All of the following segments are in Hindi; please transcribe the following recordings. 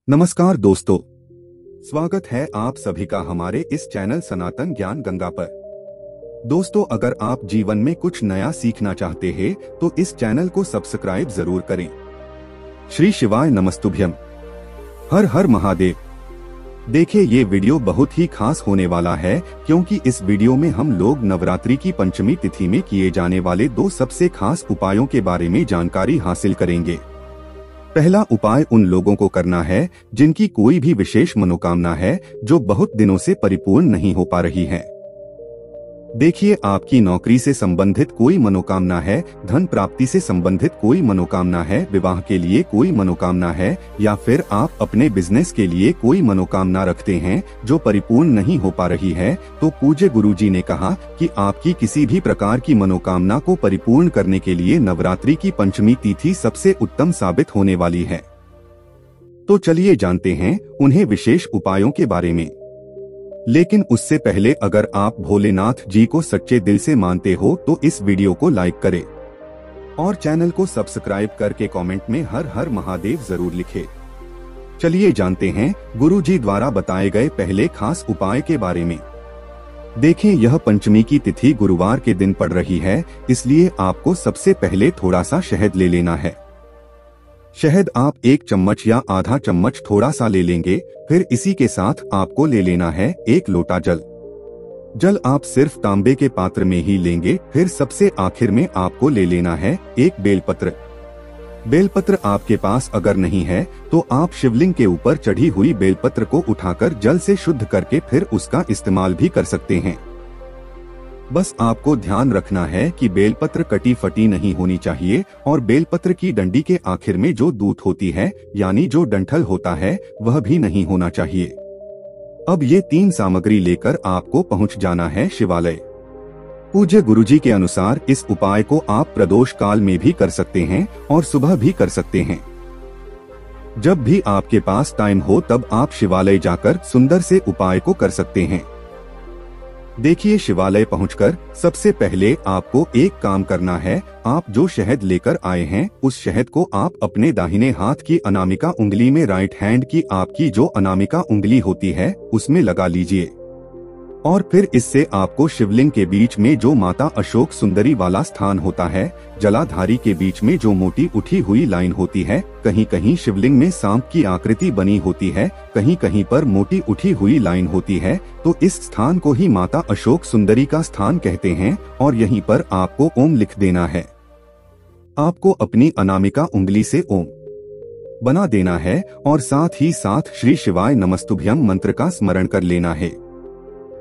नमस्कार दोस्तों, स्वागत है आप सभी का हमारे इस चैनल सनातन ज्ञान गंगा पर। दोस्तों, अगर आप जीवन में कुछ नया सीखना चाहते हैं तो इस चैनल को सब्सक्राइब जरूर करें। श्री शिवाय नमस्तुभ्यम। हर हर महादेव। देखिए, ये वीडियो बहुत ही खास होने वाला है क्योंकि इस वीडियो में हम लोग नवरात्रि की पंचमी तिथि में किए जाने वाले 2 सबसे खास उपायों के बारे में जानकारी हासिल करेंगे। पहला उपाय उन लोगों को करना है जिनकी कोई भी विशेष मनोकामना है जो बहुत दिनों से परिपूर्ण नहीं हो पा रही है। देखिए, आपकी नौकरी से संबंधित कोई मनोकामना है, धन प्राप्ति से संबंधित कोई मनोकामना है, विवाह के लिए कोई मनोकामना है, या फिर आप अपने बिजनेस के लिए कोई मनोकामना रखते हैं जो परिपूर्ण नहीं हो पा रही है, तो पूज्य गुरुजी ने कहा कि आपकी किसी भी प्रकार की मनोकामना को परिपूर्ण करने के लिए नवरात्रि की पंचमी तिथि सबसे उत्तम साबित होने वाली है। तो चलिए जानते हैं उन्हें विशेष उपायों के बारे में। लेकिन उससे पहले, अगर आप भोलेनाथ जी को सच्चे दिल से मानते हो तो इस वीडियो को लाइक करें और चैनल को सब्सक्राइब करके कमेंट में हर हर महादेव जरूर लिखें। चलिए जानते हैं गुरुजी द्वारा बताए गए पहले खास उपाय के बारे में। देखें, यह पंचमी की तिथि गुरुवार के दिन पड़ रही है, इसलिए आपको सबसे पहले थोड़ा सा शहद ले लेना है। शहद आप 1 चम्मच या आधा चम्मच थोड़ा सा ले लेंगे। फिर इसी के साथ आपको ले लेना है 1 लोटा जल। जल आप सिर्फ तांबे के पात्र में ही लेंगे। फिर सबसे आखिर में आपको ले लेना है 1 बेलपत्र। बेलपत्र आपके पास अगर नहीं है तो आप शिवलिंग के ऊपर चढ़ी हुई बेलपत्र को उठाकर जल से शुद्ध करके फिर उसका इस्तेमाल भी कर सकते हैं। बस आपको ध्यान रखना है कि बेलपत्र कटी फटी नहीं होनी चाहिए और बेलपत्र की डंडी के आखिर में जो दूत होती है, यानी जो डंठल होता है, वह भी नहीं होना चाहिए। अब ये 3 सामग्री लेकर आपको पहुंच जाना है शिवालय। पूज्य गुरुजी के अनुसार इस उपाय को आप प्रदोष काल में भी कर सकते हैं और सुबह भी कर सकते हैं। जब भी आपके पास टाइम हो तब आप शिवालय जाकर सुंदर से उपाय को कर सकते हैं। देखिए, शिवालय पहुंचकर सबसे पहले आपको एक काम करना है। आप जो शहद लेकर आए हैं उस शहद को आप अपने दाहिने हाथ की अनामिका उंगली में, राइट हैंड की आपकी जो अनामिका उंगली होती है, उसमें लगा लीजिए। और फिर इससे आपको शिवलिंग के बीच में जो माता अशोक सुंदरी वाला स्थान होता है, जलाधारी के बीच में जो मोटी उठी हुई लाइन होती है, कहीं कहीं शिवलिंग में सांप की आकृति बनी होती है, कहीं कहीं पर मोटी उठी हुई लाइन होती है, तो इस स्थान को ही माता अशोक सुंदरी का स्थान कहते हैं और यहीं पर आपको ओम लिख देना है। आपको अपनी अनामिका उंगली से ओम बना देना है और साथ ही साथ श्री शिवाय नमस्तुभ्यम मंत्र का स्मरण कर लेना है।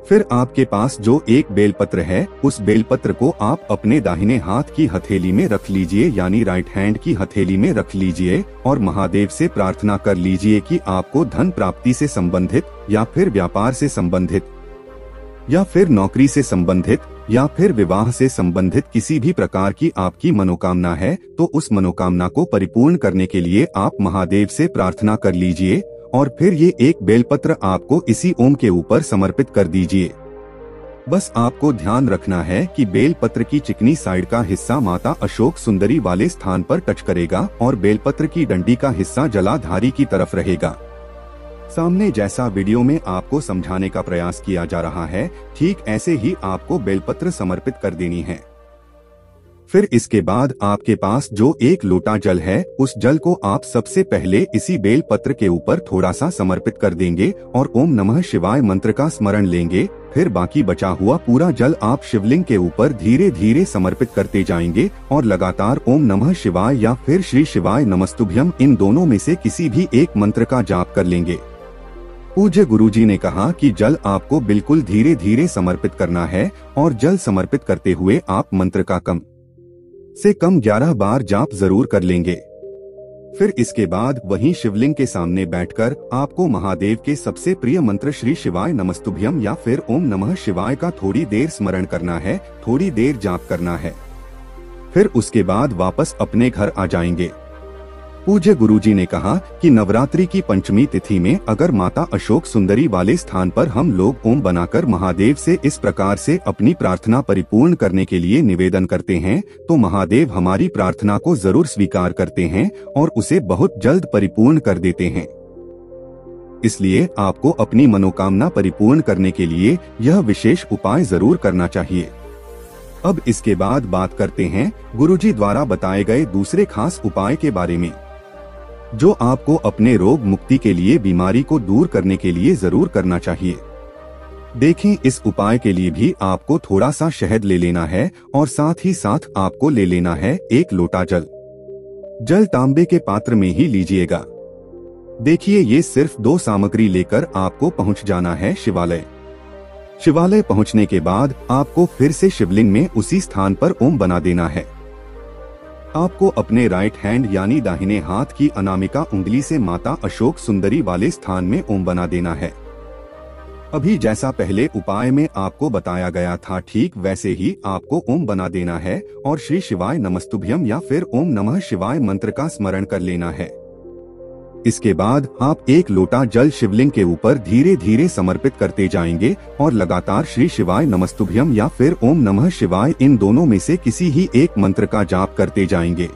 फिर आपके पास जो 1 बेलपत्र है, उस बेलपत्र को आप अपने दाहिने हाथ की हथेली में रख लीजिए, यानी राइट हैंड की हथेली में रख लीजिए और महादेव से प्रार्थना कर लीजिए कि आपको धन प्राप्ति से संबंधित, या फिर व्यापार से संबंधित, या फिर नौकरी से संबंधित, या फिर विवाह से संबंधित किसी भी प्रकार की आपकी मनोकामना है, तो उस मनोकामना को परिपूर्ण करने के लिए आप महादेव से प्रार्थना कर लीजिए। और फिर ये 1 बेलपत्र आपको इसी ओम के ऊपर समर्पित कर दीजिए। बस आपको ध्यान रखना है कि बेलपत्र की चिकनी साइड का हिस्सा माता अशोक सुंदरी वाले स्थान पर टच करेगा और बेलपत्र की डंडी का हिस्सा जलाधारी की तरफ रहेगा। सामने जैसा वीडियो में आपको समझाने का प्रयास किया जा रहा है, ठीक ऐसे ही आपको बेलपत्र समर्पित कर देनी है। फिर इसके बाद आपके पास जो 1 लोटा जल है, उस जल को आप सबसे पहले इसी बेल पत्र के ऊपर थोड़ा सा समर्पित कर देंगे और ओम नमः शिवाय मंत्र का स्मरण लेंगे। फिर बाकी बचा हुआ पूरा जल आप शिवलिंग के ऊपर धीरे धीरे समर्पित करते जाएंगे और लगातार ओम नमः शिवाय या फिर श्री शिवाय नमस्तुभ्यम, इन दोनों में से किसी भी एक मंत्र का जाप कर लेंगे। पूज्य गुरुजी ने कहा कि जल आपको बिल्कुल धीरे धीरे समर्पित करना है और जल समर्पित करते हुए आप मंत्र का कम से कम 11 बार जाप जरूर कर लेंगे। फिर इसके बाद वहीं शिवलिंग के सामने बैठकर आपको महादेव के सबसे प्रिय मंत्र श्री शिवाय नमस्तुभ्यम या फिर ओम नमः शिवाय का थोड़ी देर स्मरण करना है, थोड़ी देर जाप करना है। फिर उसके बाद वापस अपने घर आ जाएंगे। पूज्य गुरुजी ने कहा कि नवरात्रि की पंचमी तिथि में अगर माता अशोक सुंदरी वाले स्थान पर हम लोग ओम बनाकर महादेव से इस प्रकार से अपनी प्रार्थना परिपूर्ण करने के लिए निवेदन करते हैं, तो महादेव हमारी प्रार्थना को जरूर स्वीकार करते हैं और उसे बहुत जल्द परिपूर्ण कर देते हैं। इसलिए आपको अपनी मनोकामना परिपूर्ण करने के लिए यह विशेष उपाय जरूर करना चाहिए। अब इसके बाद बात करते हैं गुरुजी द्वारा बताए गए दूसरे खास उपाय के बारे में, जो आपको अपने रोग मुक्ति के लिए, बीमारी को दूर करने के लिए जरूर करना चाहिए। देखें, इस उपाय के लिए भी आपको थोड़ा सा शहद ले लेना है और साथ ही साथ आपको ले लेना है 1 लोटा जल। जल तांबे के पात्र में ही लीजिएगा। देखिए, ये सिर्फ 2 सामग्री लेकर आपको पहुंच जाना है शिवालय। शिवालय पहुंचने के बाद आपको फिर से शिवलिंग में उसी स्थान पर ओम बना देना है। आपको अपने राइट हैंड यानी दाहिने हाथ की अनामिका उंगली से माता अशोक सुंदरी वाले स्थान में ओम बना देना है। अभी जैसा पहले उपाय में आपको बताया गया था, ठीक वैसे ही आपको ओम बना देना है और श्री शिवाय नमस्तुभ्यम या फिर ओम नमः शिवाय मंत्र का स्मरण कर लेना है। इसके बाद आप 1 लोटा जल शिवलिंग के ऊपर धीरे धीरे समर्पित करते जाएंगे और लगातार श्री शिवाय नमस्तुभ्यम या फिर ओम नमः शिवाय, इन दोनों में से किसी ही एक मंत्र का जाप करते जाएंगे।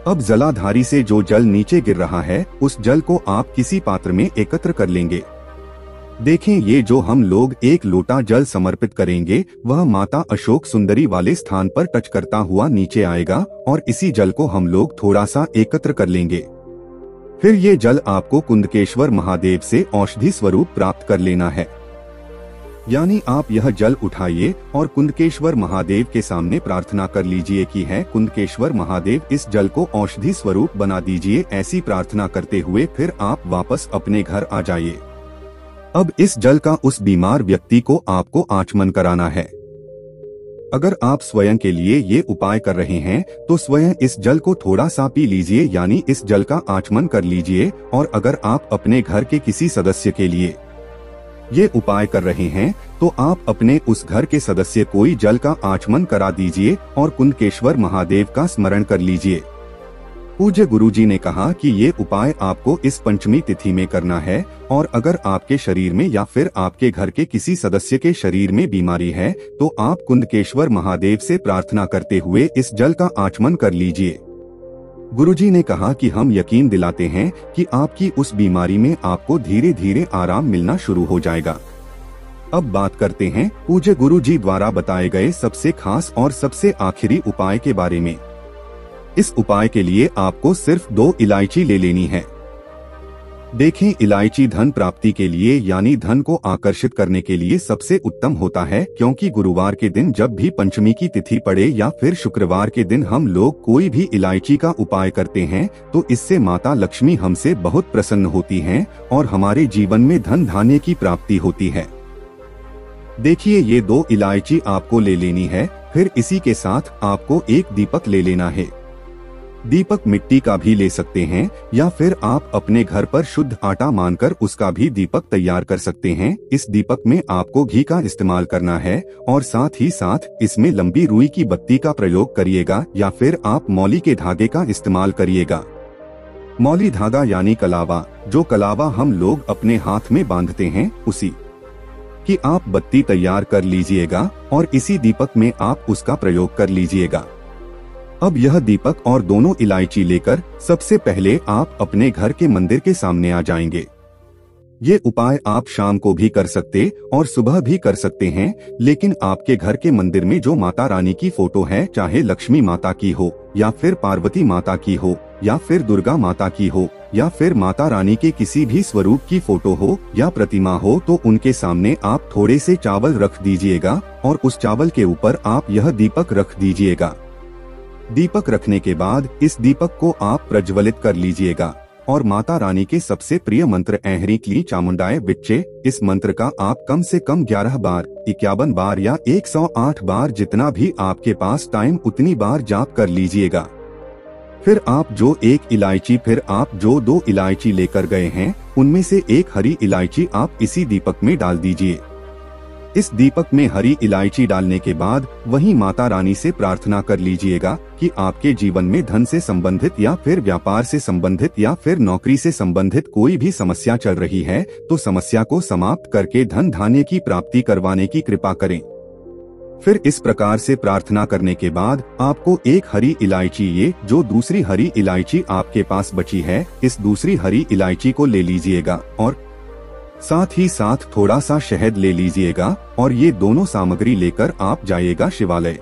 अब जलाधारी से जो जल नीचे गिर रहा है, उस जल को आप किसी पात्र में एकत्र कर लेंगे। देखें, ये जो हम लोग 1 लोटा जल समर्पित करेंगे, वह माता अशोक सुंदरी वाले स्थान पर टच करता हुआ नीचे आएगा और इसी जल को हम लोग थोड़ा सा एकत्र कर लेंगे। फिर ये जल आपको कुंदकेश्वर महादेव से औषधि स्वरूप प्राप्त कर लेना है। यानी आप यह जल उठाइए और कुंदकेश्वर महादेव के सामने प्रार्थना कर लीजिए कि है कुंदकेश्वर महादेव, इस जल को औषधि स्वरूप बना दीजिए। ऐसी प्रार्थना करते हुए फिर आप वापस अपने घर आ जाइए। अब इस जल का उस बीमार व्यक्ति को आपको आचमन कराना है। अगर आप स्वयं के लिए ये उपाय कर रहे हैं तो स्वयं इस जल को थोड़ा सा पी लीजिए, यानी इस जल का आचमन कर लीजिए। और अगर आप अपने घर के किसी सदस्य के लिए ये उपाय कर रहे हैं तो आप अपने उस घर के सदस्य को ही जल का आचमन करा दीजिए और कुंदकेश्वर महादेव का स्मरण कर लीजिए। पूज्य गुरुजी ने कहा कि ये उपाय आपको इस पंचमी तिथि में करना है और अगर आपके शरीर में या फिर आपके घर के किसी सदस्य के शरीर में बीमारी है तो आप कुंदकेश्वर महादेव से प्रार्थना करते हुए इस जल का आचमन कर लीजिए। गुरुजी ने कहा कि हम यकीन दिलाते हैं कि आपकी उस बीमारी में आपको धीरे धीरे आराम मिलना शुरू हो जाएगा। अब बात करते हैं पूज्य गुरुजी द्वारा बताए गए सबसे खास और सबसे आखिरी उपाय के बारे में। इस उपाय के लिए आपको सिर्फ 2 इलायची ले लेनी है। देखें, इलायची धन प्राप्ति के लिए यानी धन को आकर्षित करने के लिए सबसे उत्तम होता है, क्योंकि गुरुवार के दिन जब भी पंचमी की तिथि पड़े या फिर शुक्रवार के दिन हम लोग कोई भी इलायची का उपाय करते हैं तो इससे माता लक्ष्मी हमसे बहुत प्रसन्न होती हैं और हमारे जीवन में धन धान्य की प्राप्ति होती है। देखिए, ये 2 इलायची आपको ले लेनी है। फिर इसी के साथ आपको 1 दीपक ले लेना है। दीपक मिट्टी का भी ले सकते हैं या फिर आप अपने घर पर शुद्ध आटा मानकर उसका भी दीपक तैयार कर सकते हैं। इस दीपक में आपको घी का इस्तेमाल करना है और साथ ही साथ इसमें लंबी रुई की बत्ती का प्रयोग करिएगा या फिर आप मौली के धागे का इस्तेमाल करिएगा। मौली धागा यानी कलावा, जो कलावा हम लोग अपने हाथ में बांधते हैं, उसी की आप बत्ती तैयार कर लीजिएगा और इसी दीपक में आप उसका प्रयोग कर लीजिएगा। अब यह दीपक और दोनों इलायची लेकर सबसे पहले आप अपने घर के मंदिर के सामने आ जाएंगे। ये उपाय आप शाम को भी कर सकते और सुबह भी कर सकते हैं, लेकिन आपके घर के मंदिर में जो माता रानी की फोटो है, चाहे लक्ष्मी माता की हो या फिर पार्वती माता की हो या फिर दुर्गा माता की हो या फिर माता रानी के किसी भी स्वरूप की फोटो हो या प्रतिमा हो, तो उनके सामने आप थोड़े से चावल रख दीजिएगा और उस चावल के ऊपर आप यह दीपक रख दीजिएगा। दीपक रखने के बाद इस दीपक को आप प्रज्वलित कर लीजिएगा और माता रानी के सबसे प्रिय मंत्र ऐहरी क्ली चामुंडाए बिच्चे, इस मंत्र का आप कम से कम 11 बार, 51 बार या 108 बार, जितना भी आपके पास टाइम उतनी बार जाप कर लीजिएगा। फिर आप जो 1 इलायची फिर आप जो 2 इलायची लेकर गए हैं, उनमें से 1 हरी इलायची आप इसी दीपक में डाल दीजिए। इस दीपक में हरी इलायची डालने के बाद वहीं माता रानी से प्रार्थना कर लीजिएगा कि आपके जीवन में धन से संबंधित या फिर व्यापार से संबंधित या फिर नौकरी से संबंधित कोई भी समस्या चल रही है तो समस्या को समाप्त करके धन धान्य की प्राप्ति करवाने की कृपा करें। फिर इस प्रकार से प्रार्थना करने के बाद आपको एक हरी इलायची, ये जो दूसरी हरी इलायची आपके पास बची है, इस दूसरी हरी इलायची को ले लीजिएगा और साथ ही साथ थोड़ा सा शहद ले लीजिएगा और ये दोनों सामग्री लेकर आप जाइएगा शिवालय।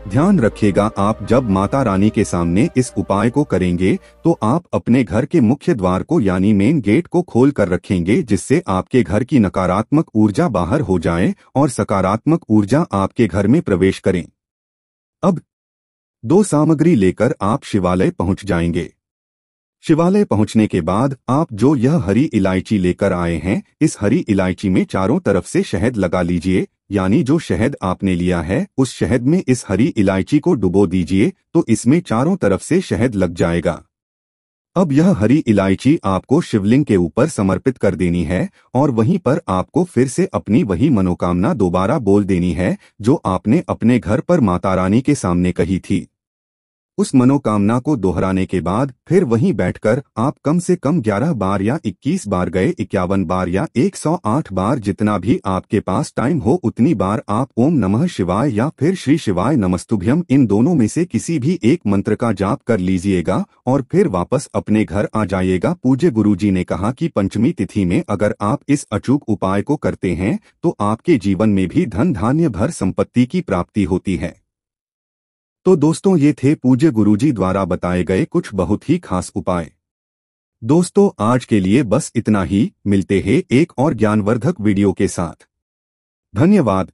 ध्यान रखिएगा, आप जब माता रानी के सामने इस उपाय को करेंगे तो आप अपने घर के मुख्य द्वार को यानी मेन गेट को खोल कर रखेंगे, जिससे आपके घर की नकारात्मक ऊर्जा बाहर हो जाए और सकारात्मक ऊर्जा आपके घर में प्रवेश करें। अब 2 सामग्री लेकर आप शिवालय पहुंच जाएंगे। शिवालय पहुंचने के बाद आप जो यह हरी इलायची लेकर आए हैं, इस हरी इलायची में चारों तरफ से शहद लगा लीजिए, यानी जो शहद आपने लिया है उस शहद में इस हरी इलायची को डुबो दीजिए तो इसमें चारों तरफ से शहद लग जाएगा। अब यह हरी इलायची आपको शिवलिंग के ऊपर समर्पित कर देनी है और वहीं पर आपको फिर से अपनी वही मनोकामना दोबारा बोल देनी है जो आपने अपने घर पर माता रानी के सामने कही थी। उस मनोकामना को दोहराने के बाद फिर वहीं बैठकर आप कम से कम 11 बार या 21 बार गए 51 बार या 108 बार, जितना भी आपके पास टाइम हो उतनी बार आप ओम नमः शिवाय या फिर श्री शिवाय नमस्तुभ्यम, इन दोनों में से किसी भी एक मंत्र का जाप कर लीजिएगा और फिर वापस अपने घर आ जाइएगा। पूज्य गुरुजी ने कहा कि पंचमी तिथि में अगर आप इस अचूक उपाय को करते हैं तो आपके जीवन में भी धन धान्य भर संपत्ति की प्राप्ति होती है। तो दोस्तों, ये थे पूज्य गुरुजी द्वारा बताए गए कुछ बहुत ही खास उपाय। दोस्तों, आज के लिए बस इतना ही। मिलते हैं एक और ज्ञानवर्धक वीडियो के साथ। धन्यवाद।